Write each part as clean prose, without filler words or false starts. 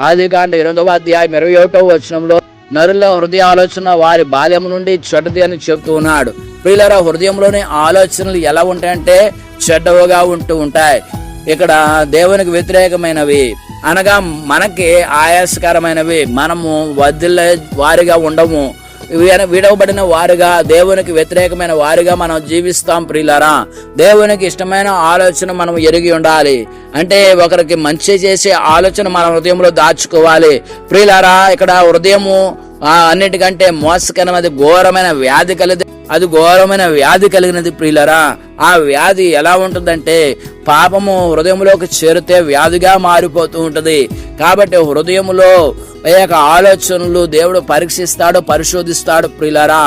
ఆదికాండం 8వ అధ్యాయం 21వ వచనంలో నరుల హృదయ ఆలోచన వారి బాల్యం నుండి చెడ్డది అని చెప్తూ ఉన్నాడు. ప్రియులారా, హృదయంలోని ఆలోచనలు ఎలా ఉంటాయంటే చెడ్డవుగా ఉంటూ ఉంటాయి. ఇక్కడ దేవునికి వ్యతిరేకమైనవి అనగా మనకి ఆయాసకరమైనవి, మనము వదిలే వారిగా ఉండము, విడవబడిన వారుగా, దేవునికి వ్యతిరేకమైన వారిగా మనం జీవిస్తాం. ప్రియులారా, దేవునికి ఇష్టమైన ఆలోచన మనం ఎరిగి ఉండాలి. అంటే ఒకరికి మంచి చేసే ఆలోచన మన హృదయంలో దాచుకోవాలి. ప్రియులారా, ఇక్కడ హృదయము అన్నిటికంటే మోసకరమైనది, ఘోరమైన వ్యాధి కలిగి, అది ఘోరమైన వ్యాధి కలిగినది. ప్రియులారా, ఆ వ్యాధి ఎలా ఉంటుందంటే పాపము హృదయంలోకి చేరితే వ్యాధిగా మారిపోతూ ఉంటది. కాబట్టి హృదయములో ఆలోచనలు దేవుడు పరీక్షిస్తాడు, పరిశోధిస్తాడు. ప్రియులారా,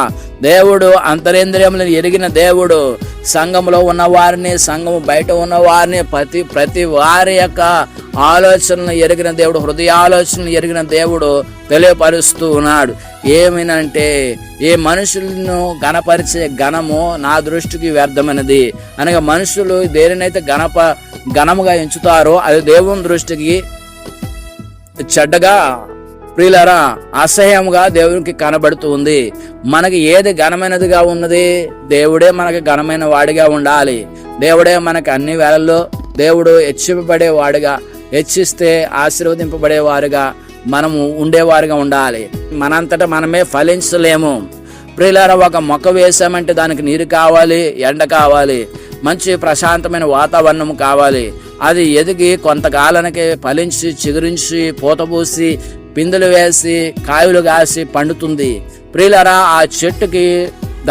దేవుడు అంతరేంద్రియములను ఎరిగిన దేవుడు. సంఘంలో ఉన్న వారిని, సంఘము బయట ఉన్న వారిని, ప్రతి వారి యొక్క ఆలోచనలు ఎరిగిన దేవుడు, హృదయ ఆలోచనలు ఎరిగిన దేవుడు తెలియపరుస్తూ ఉన్నాడు. ఏమినంటే ఏ మనుషులను గణపరిచే ఘనము నా దృష్టికి వ్యర్థమైనది అనగా మనుషులు దేనినైతే ఘనముగా ఎంచుతారో అది దేవుని దృష్టికి చెడ్డగా, ప్రియులారా, అసహ్యంగా దేవునికి కనబడుతూ ఉంది. మనకి ఏది ఘనమైనదిగా ఉన్నది? దేవుడే మనకి ఘనమైన వాడిగా ఉండాలి. దేవుడే మనకి అన్ని వేళల్లో దేవుడు హెచ్చింపబడే వాడిగా, హెచ్చిస్తే ఆశీర్వదింపబడేవారుగా మనము ఉండేవారుగా ఉండాలి. మనంతటా మనమే ఫలించలేము. ప్రియులారా, ఒక మొక్క వేసామంటే దానికి నీరు కావాలి, ఎండ కావాలి, మంచి ప్రశాంతమైన వాతావరణం కావాలి. అది ఎదిగి కొంతకాలానికి ఫలించి, చిగురించి, పూతపూసి, పిందులు వేసి, కాయలు కాసి పండుతుంది. ప్రియులారా, ఆ చెట్టుకి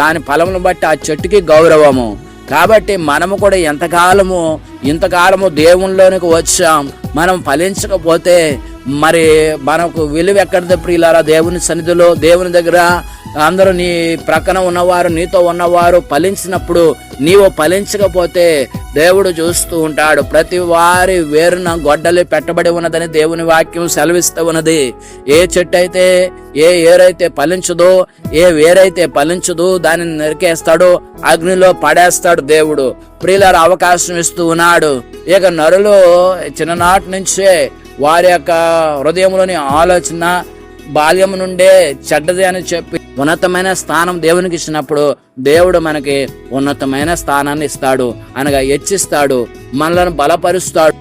దాని ఫలమును బట్టి ఆ చెట్టుకి గౌరవము. కాబట్టి మనము కూడా ఇంతకాలము దేవునిలోనికి వచ్చాం, మనం ఫలించకపోతే మరి మనకు విలువ ఎక్కడిది? ప్రియులారా, దేవుని సన్నిధిలో, దేవుని దగ్గర అందరూ నీ ప్రక్కన ఉన్నవారు, నీతో ఉన్నవారు ఫలించినప్పుడు నీవు ఫలించకపోతే దేవుడు చూస్తూ ఉంటాడు. ప్రతి వారి వేరున గొడ్డలి పెట్టబడి ఉన్నదని దేవుని వాక్యం సెలవిస్తూ ఉన్నది. ఏ చెట్టు అయితే, ఏ ఏరైతే ఫలించదో, ఏ వేరైతే ఫలించదో దానిని నరికేస్తాడు, అగ్నిలో పడేస్తాడు దేవుడు. ప్రియులారా, అవకాశం ఇస్తూ ఉన్నాడు. ఇక నరులు చిన్ననాటి నుంచే వారి యొక్క హృదయంలోని ఆలోచన బాల్యం నుండే చెడ్డది అని చెప్పి ఉన్నతమైన స్థానం దేవునికి ఇచ్చినప్పుడు దేవుడు మనకి ఉన్నతమైన స్థానాన్ని ఇస్తాడు, అనగా హెచ్చిస్తాడు, మనలను బలపరుస్తాడు.